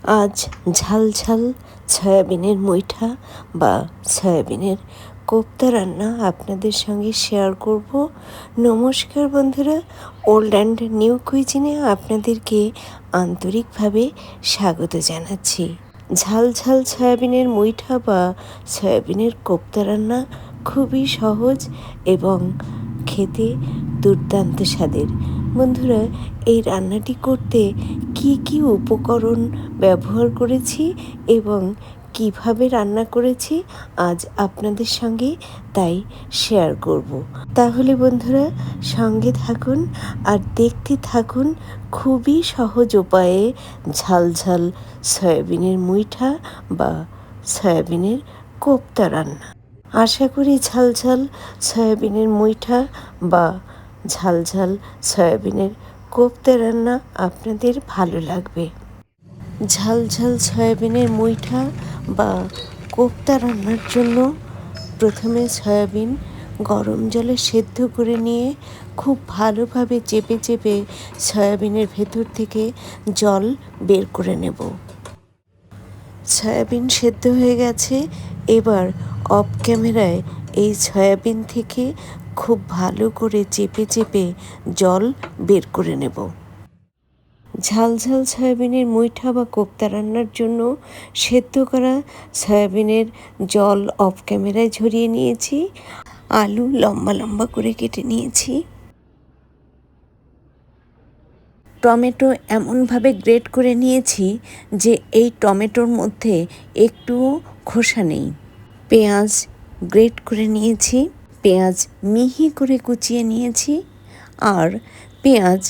আজ ঝাল ঝাল সয়াবিনের মুইঠা বা সয়াবিনের কোপ্তা রান্না আপনাদের সঙ্গে শেয়ার করব। নমস্কার বন্ধুরা, ওল্ড অ্যান্ড নিউ কুইজিনে আপনাদেরকে আন্তরিকভাবে স্বাগত জানাচ্ছি। ঝাল ঝাল সয়াবিনের মুইঠা বা সয়াবিনের কোপ্তা রান্না খুবই সহজ এবং খেতে দুর্দান্ত স্বাদের। বন্ধুরা, এই রান্নাটি করতে কি কি উপকরণ ব্যবহার করেছি এবং কিভাবে রান্না করেছি আজ আপনাদের সঙ্গে তাই শেয়ার করব। তাহলে বন্ধুরা সঙ্গে থাকুন আর দেখতে থাকুন খুবই সহজ উপায়ে ঝাল ঝাল সয়াবিনের মুইঠা বা সয়াবিনের কোপ্তা রান্না। আশা করি ঝাল ঝাল সয়াবিনের মুইঠা বা ঝাল ঝাল সয়াবিনের কোপ্তা রান্না আপনাদের ভালো লাগবে। ঝাল ঝাল সয়াবিনের মুইঠা বা কোপ্তা রান্নার জন্য প্রথমে সয়াবিন গরম জলে সেদ্ধ করে নিয়ে খুব ভালোভাবে চেপে চেপে সয়াবিনের ভেতর থেকে জল বের করে নেব। সয়াবিন সেদ্ধ হয়ে গেছে, এবার অফ ক্যামেরায় এই সয়াবিন থেকে খুব ভালো করে চেপে চেপে জল বের করে নেব। ঝাল ঝাল সয়াবিনের মুইঠা বা কোপ্তা রান্নার জন্য সেদ্ধ করা সয়াবিনের জল অফ ক্যামেরায় ঝরিয়ে নিয়েছি। আলু লম্বা লম্বা করে কেটে নিয়েছি। টমেটো এমনভাবে গ্রেট করে নিয়েছি যে এই টমেটোর মধ্যে একটুও খোসা নেই। পেঁয়াজ গ্রেট করে নিয়েছি, পেঁয়াজ মিহি করে কুচিয়ে নিয়েছি, আর পেঁয়াজ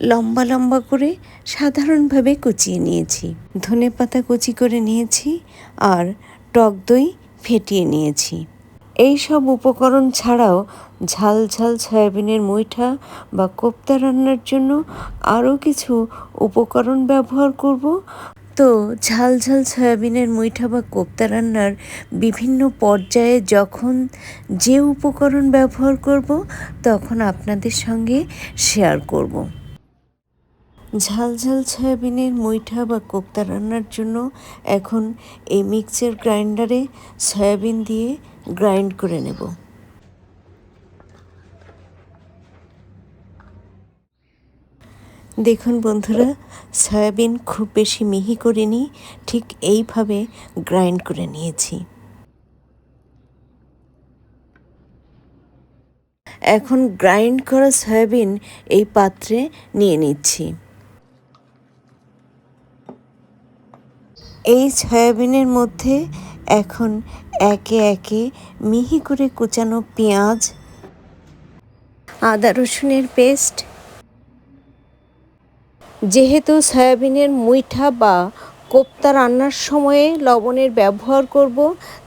লম্বা লম্বা করে সাধারণভাবে কুচিয়ে নিয়েছি। ধনেপাতা কুচি করে নিয়েছি আর টক দই ফেটিয়ে নিয়েছি। এই সব উপকরণ ছাড়াও ঝাল ঝাল সয়াবিনের মুইঠা বা কোপ্তা রান্নার জন্য আরও কিছু উপকরণ ব্যবহার করব। তো ঝাল ঝাল সয়াবিনের মুইঠা বা কোপ্তা রান্নার বিভিন্ন পর্যায়ে যখন যে উপকরণ ব্যবহার করব তখন আপনাদের সঙ্গে শেয়ার করব। ঝাল ঝাল সয়াবিনের মুইঠা বা কোপ্তা রান্নার জন্য এখন এই মিক্সচার গ্রাইন্ডারে সয়াবিন দিয়ে গ্রাইন্ড করে নেব। দেখুন বন্ধুরা, সয়াবিন খুব বেশি মিহি করিনি, ঠিক এইভাবে গ্রাইন্ড করে নিয়েছি। এখন গ্রাইন্ড করা সয়াবিন এই পাত্রে নিয়ে নিচ্ছি। এই সয়াবিনের মধ্যে এখন একে একে মিহি করে কুচানো পেঁয়াজ, আদা রসুনের পেস্ট, যেহেতু সয়াবিনের মুইঠা বা কোপ্তা রান্নার সময়ে লবণের ব্যবহার করব,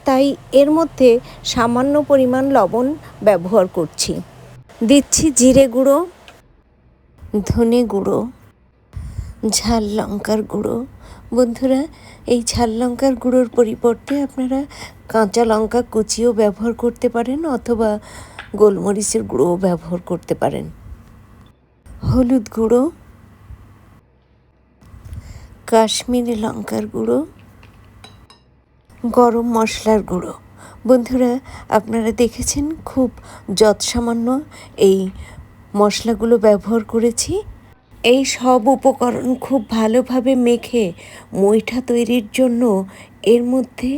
তাই এর মধ্যে সামান্য পরিমাণ লবণ ব্যবহার করছি। দিচ্ছি জিরে গুঁড়ো, ধনে গুঁড়ো, ঝাল লঙ্কার গুঁড়ো। বন্ধুরা, এই ঝাল লঙ্কার গুঁড়োর পরিবর্তে আপনারা কাঁচা লঙ্কা কুচিও ব্যবহার করতে পারেন অথবা গোলমরিচের গুঁড়োও ব্যবহার করতে পারেন। হলুদ গুঁড়ো, কাশ্মীরি লঙ্কার গুঁড়ো, গরম মশলার গুঁড়ো। বন্ধুরা, আপনারা দেখেছেন খুব যৎসামান্য এই মশলাগুলো ব্যবহার করেছি। এই সব উপকরণ খুব ভালোভাবে মেখে মুইঠা তৈরির জন্য এর মধ্যে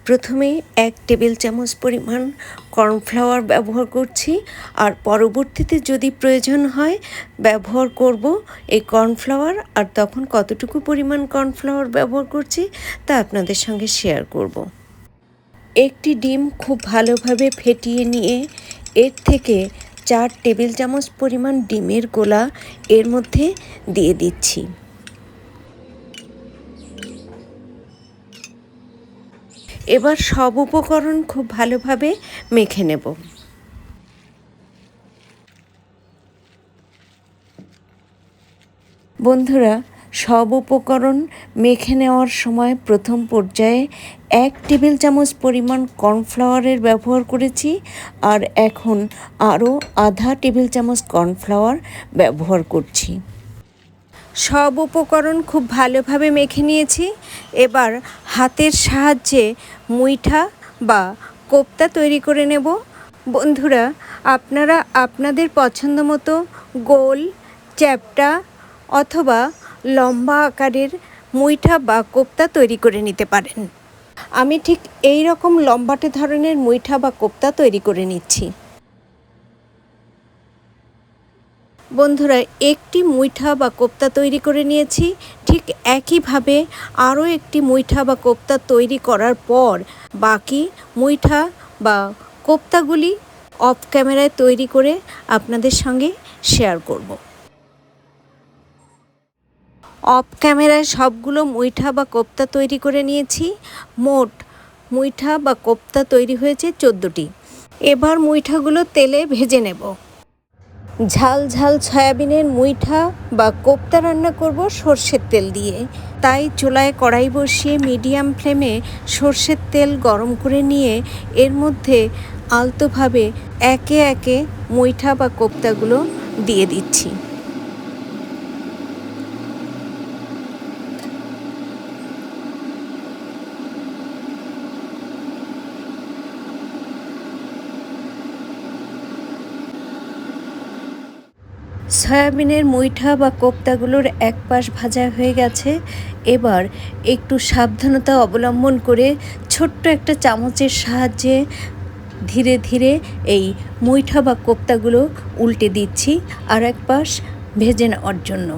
প্রথমে 1 টেবিল চামচ পরিমাণ কর্নফ্লাওয়ার ব্যবহার করছি, আর পরবর্তীতে যদি প্রয়োজন হয় ব্যবহার করব এই কর্নফ্লাওয়ার। আর তখন কতটুকু পরিমাণ কর্নফ্লাওয়ার ব্যবহার করছি তা আপনাদের সঙ্গে শেয়ার করব। একটি ডিম খুব ভালোভাবে ফেটিয়ে নিয়ে এর থেকে 4 টেবিল চামচ পরিমাণ ডিমের গোলা এর মধ্যে দিয়ে দিচ্ছি। এবার সব উপকরণ খুব ভালোভাবে মেখে নেব। বন্ধুরা, সব উপকরণ মেখে নেওয়ার সময় প্রথম পর্যায়ে 1 টেবিল চামচ পরিমাণ কর্নফ্লাওয়ারের ব্যবহার করেছি, আর এখন আরও আধা টেবিল চামচ কর্নফ্লাওয়ার ব্যবহার করছি। সব উপকরণ খুব ভালোভাবে মেখে নিয়েছি। এবার হাতের সাহায্যে মুইঠা বা কোপ্তা তৈরি করে নেব। বন্ধুরা, আপনারা আপনাদের পছন্দ মতো গোল, চ্যাপ্টা অথবা লম্বা আকারের মুইঠা বা কোপ্তা তৈরি করে নিতে পারেন। আমি ঠিক এই রকম লম্বাটে ধরনের মুইঠা বা কোপ্তা তৈরি করে নিচ্ছি। বন্ধুরা, একটি মুইঠা বা কোপ্তা তৈরি করে নিয়েছি। ঠিক একইভাবে আরও একটি মুইঠা বা কোপ্তা তৈরি করার পর বাকি মুইঠা বা কোপ্তাগুলি অফ ক্যামেরায় তৈরি করে আপনাদের সঙ্গে শেয়ার করব। অফ ক্যামেরায় সবগুলো মুইঠা বা কোপ্তা তৈরি করে নিয়েছি। মোট মুইঠা বা কোপ্তা তৈরি হয়েছে 14টি। এবার মুইঠাগুলো তেলে ভেজে নেব। ঝাল ঝাল সয়াবিনের মুইঠা বা কোপ্তা রান্না করব সর্ষের তেল দিয়ে। তাই চুলায় কড়াই বসিয়ে মিডিয়াম ফ্লেমে সর্ষের তেল গরম করে নিয়ে এর মধ্যে আলতোভাবে একে একে মুইঠা বা কোপ্তাগুলো দিয়ে দিচ্ছি। সয়াবিনের মুইঠা বা কোপ্তাগুলোর এক পাশ ভাজা হয়ে গেছে। এবার একটু সাবধানতা অবলম্বন করে ছোট্ট একটা চামচের সাহায্যে ধীরে ধীরে এই মুইঠা বা কোপ্তাগুলো উল্টে দিচ্ছি আর এক পাশ ভেজে নেওয়ার জন্য।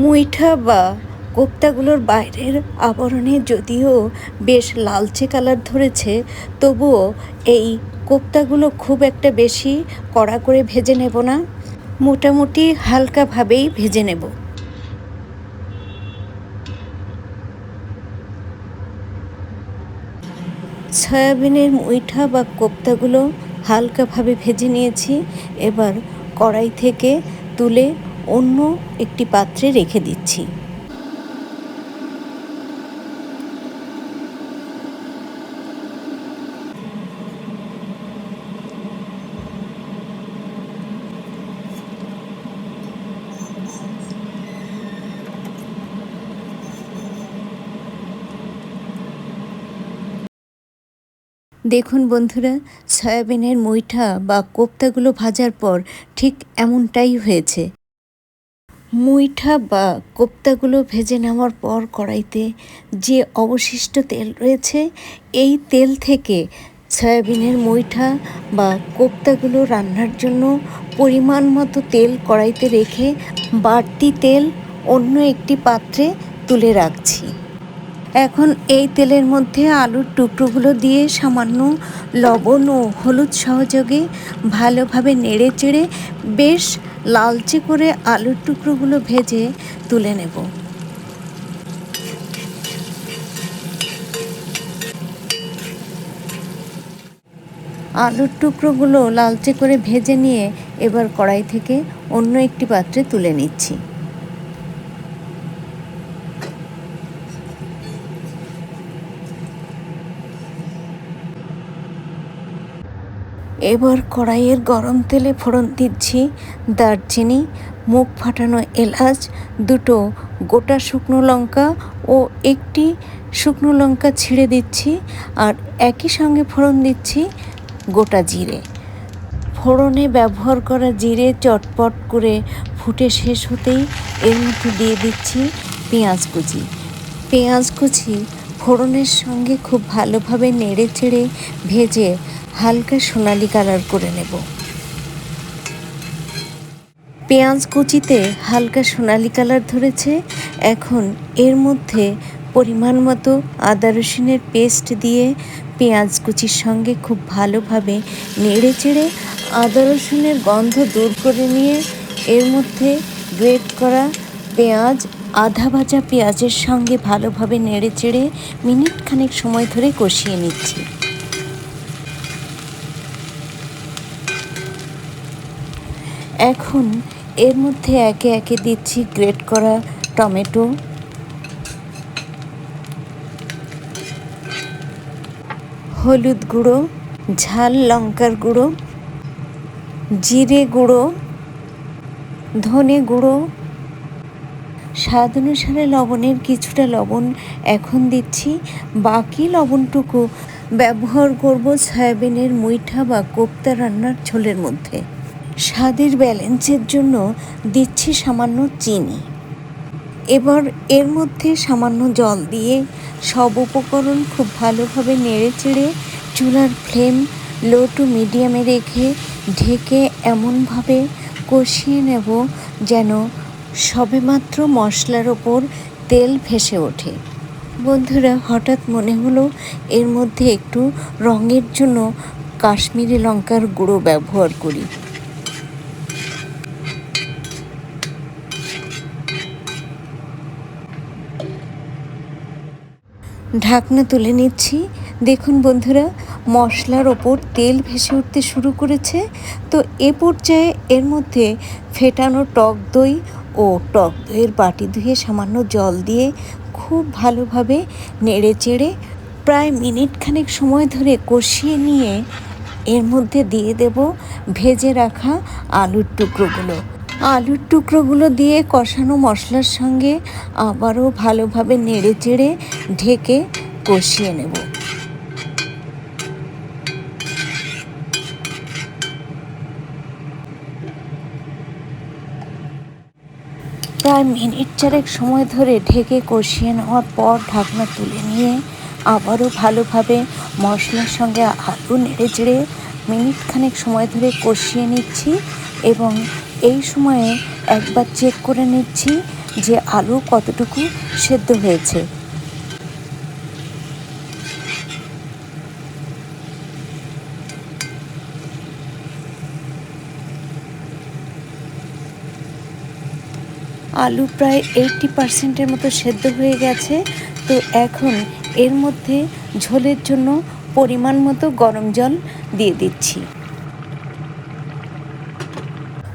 মুইঠা বা কোপ্তাগুলোর বাইরের আবরণে যদিও বেশ লালচে কালার ধরেছে, তবুও এই কোপ্তাগুলো খুব একটা বেশি কড়া করে ভেজে নেব না, মোটামুটি হালকাভাবেই ভেজে নেব। সয়াবিনের মুইঠা বা কোপ্তাগুলো হালকাভাবে ভেজে নিয়েছি। এবার কড়াই থেকে তুলে অন্য একটি পাত্রে রেখে দিচ্ছি। দেখুন বন্ধুরা, সয়াবিনের মুইঠা বা কোপ্তাগুলো ভাজার পর ঠিক এমনটাই হয়েছে। মুইঠা বা কোপ্তাগুলো ভেজে নেওয়ার পর কড়াইতে যে অবশিষ্ট তেল রয়েছে, এই তেল থেকে সয়াবিনের মুইঠা বা কোপ্তাগুলো রান্নার জন্য পরিমাণ মতো তেল কড়াইতে রেখে বাড়তি তেল অন্য একটি পাত্রে তুলে রাখছি। এখন এই তেলের মধ্যে আলুর টুকরোগুলো দিয়ে সামান্য লবণ ও হলুদ সহযোগে ভালোভাবে নেড়ে চেড়ে বেশ লালচে করে আলুর টুকরোগুলো ভেজে তুলে নেব। আলুর টুকরোগুলো লালচে করে ভেজে নিয়ে এবার কড়াই থেকে অন্য একটি পাত্রে তুলে নিচ্ছি। এবার কড়াইয়ের গরম তেলে ফোড়ন দিচ্ছি দারচিনি, মুখ ফাটানো এলাচ, দুটো গোটা শুকনো লঙ্কা ও একটি শুকনো লঙ্কা ছিঁড়ে দিচ্ছি আর একই সঙ্গে ফোড়ন দিচ্ছি গোটা জিরে। ফোড়নে ব্যবহার করা জিরে চটপট করে ফুটে শেষ হতেই এর মধ্যে দিয়ে দিচ্ছি পেঁয়াজ কুচি। পেঁয়াজ কুচি ফোড়নের সঙ্গে খুব ভালোভাবে নেড়ে চেড়ে ভেজে হালকা সোনালি কালার করে নেব। পেঁয়াজ কুচিতে হালকা সোনালি কালার ধরেছে। এখন এর মধ্যে পরিমাণ মতো আদা রসুনের পেস্ট দিয়ে পেঁয়াজ কুচির সঙ্গে খুব ভালোভাবে নেড়ে চেড়ে আদা রসুনের গন্ধ দূর করে নিয়ে এর মধ্যে গ্রেট করা পেঁয়াজ, আধা ভাজা পেঁয়াজের সঙ্গে ভালোভাবে নেড়ে চেড়ে মিনিট খানেক সময় ধরে কষিয়ে নিচ্ছি। এখন এর মধ্যে একে একে দিচ্ছি গ্রেট করা টমেটো, হলুদ গুঁড়ো, ঝাল লঙ্কার গুঁড়ো, জিরে গুঁড়ো, ধনে গুঁড়ো, স্বাদ অনুসারে লবণের কিছুটা লবণ এখন দিচ্ছি, বাকি লবণটুকু ব্যবহার করব সয়াবিনের মুইঠা বা কোপ্তা রান্নার ঝোলের মধ্যে। স্বাদের ব্যালেন্সের জন্য দিচ্ছি সামান্য চিনি। এবার এর মধ্যে সামান্য জল দিয়ে সব উপকরণ খুব ভালোভাবে নেড়ে চেড়ে চুলার ফ্লেম লো টু মিডিয়ামে রেখে ঢেকে এমনভাবে কষিয়ে নেব যেন সবেমাত্র মশলার ওপর তেল ভেসে ওঠে। বন্ধুরা, হঠাৎ মনে হলো এর মধ্যে একটু রঙের জন্য কাশ্মীরি লঙ্কার গুঁড়ো ব্যবহার করি। ঢাকনা তুলে নিচ্ছি। দেখুন বন্ধুরা, মশলার ওপর তেল ভেসে উঠতে শুরু করেছে। তো এ পর্যায়ে এর মধ্যে ফেটানো টক দই ও টক দইয়ের বাটি ধুয়ে সামান্য জল দিয়ে খুব ভালোভাবে নেড়ে চেড়ে প্রায় মিনিটখানেক সময় ধরে কষিয়ে নিয়ে এর মধ্যে দিয়ে দেব ভেজে রাখা আলুর টুকরোগুলো। আলুর টুকরোগুলো দিয়ে কষানো মশলার সঙ্গে আবারও ভালোভাবে নেড়ে চেড়ে ঢেকে কষিয়ে নেব। প্রায় মিনিট চারেক সময় ধরে ঢেকে কষিয়ে নেওয়ার পর ঢাকনা তুলে নিয়ে আবারও ভালোভাবে মশলার সঙ্গে আলু নেড়ে চেড়ে মিনিটখানেক সময় ধরে কষিয়ে নিচ্ছি এবং এই সময়ে একবার চেক করে নিচ্ছি যে আলু কতটুকু সেদ্ধ হয়েছে। আলু প্রায় 80% মতো সেদ্ধ হয়ে গেছে। তো এখন এর মধ্যে ঝোলের জন্য পরিমাণ মতো গরম জল দিয়ে দিচ্ছি।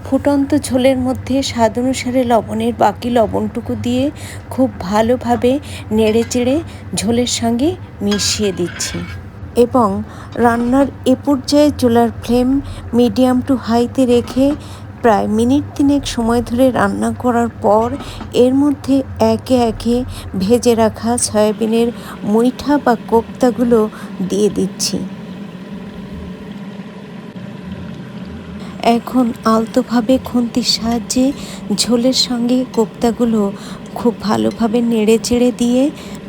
ফুটন্ত ঝোলের মধ্যে স্বাদ অনুসারে লবণের বাকি লবণটুকু দিয়ে খুব ভালোভাবে নেড়ে চেড়ে ঝোলের সঙ্গে মিশিয়ে দিচ্ছি এবং রান্নার এ পর্যায়ে চুলার ফ্লেম মিডিয়াম টু হাইতে রেখে প্রায় মিনিট 3 সময় ধরে রান্না করার পর এর মধ্যে একে একে ভেজে রাখা সয়াবিনের মুইঠা বা কোপ্তাগুলো দিয়ে দিচ্ছি। এখন আলতোভাবে খুন্তির সাহায্যে ঝোলের সঙ্গে কোপ্তাগুলো খুব ভালোভাবে নেড়ে চেড়ে দিয়ে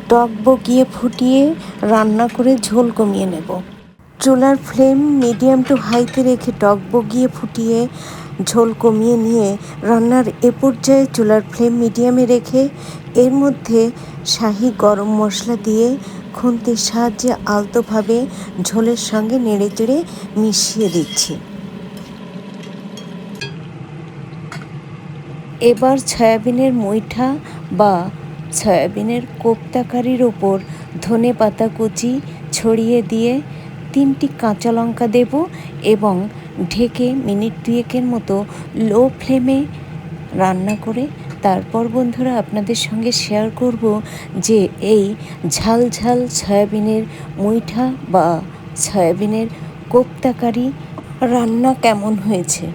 টক বগিয়ে ফুটিয়ে রান্না করে ঝোল কমিয়ে নেব। চুলার ফ্লেম মিডিয়াম টু হাইতে রেখে টক বগিয়ে ফুটিয়ে ঝোল কমিয়ে নিয়ে রান্নার এ পর্যায়ে চুলার ফ্লেম মিডিয়ামে রেখে এর মধ্যে শাহি গরম মশলা দিয়ে খুন্তির সাহায্যে আলতোভাবে ঝোলের সঙ্গে নেড়ে চেড়ে মিশিয়ে দিচ্ছি। এবার সয়াবিনের মুইঠা বা সয়াবিনের কোপ্তা কারির ওপর ধনে পাতা কুচি ছড়িয়ে দিয়ে 3টি কাঁচা লঙ্কা দেব এবং ঢেকে মিনিট 2 মতো লো ফ্লেমে রান্না করে তারপর বন্ধুরা আপনাদের সঙ্গে শেয়ার করব যে এই ঝাল ঝাল সয়াবিনের মুইঠা বা সয়াবিনের কোপ্তা কারি রান্না কেমন হয়েছে।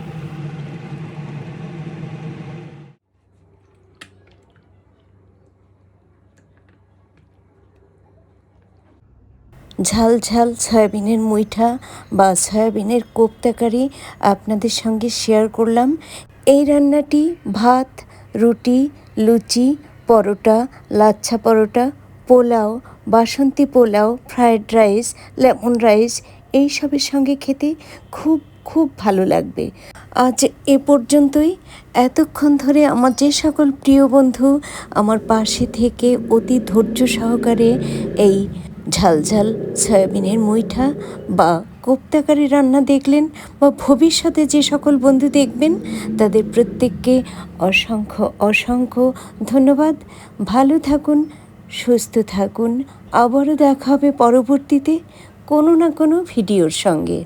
ঝাল ঝাল সয়াবিনের মুইঠা বা সয়াবিনের কোপ্তা কারি আপনাদের সঙ্গে শেয়ার করলাম। এই রান্নাটি ভাত, রুটি, luchi, paratha, lachha paratha, pulao, Basanti pulao, fried rice, lemon rice এইসবের সঙ্গে খেতে খুব খুব ভালো লাগবে। আজ এ পর্যন্তই। এতক্ষণ ধরে আমার যে সকল প্রিয় বন্ধু আমার পাশে থেকে অতি ধৈর্য সহকারে এই ঝাল ঝাল সয়াবিনের মুইঠা বা কোপ্তা কারি রান্না দেখলেন বা ভবিষ্যতে যে সকল বন্ধু দেখবেন তাদের প্রত্যেককে অসংখ্য অসংখ্য ধন্যবাদ। ভালো থাকুন, সুস্থ থাকুন। আবারও দেখা হবে পরবর্তীতে কোনো না কোনো ভিডিওর সঙ্গে।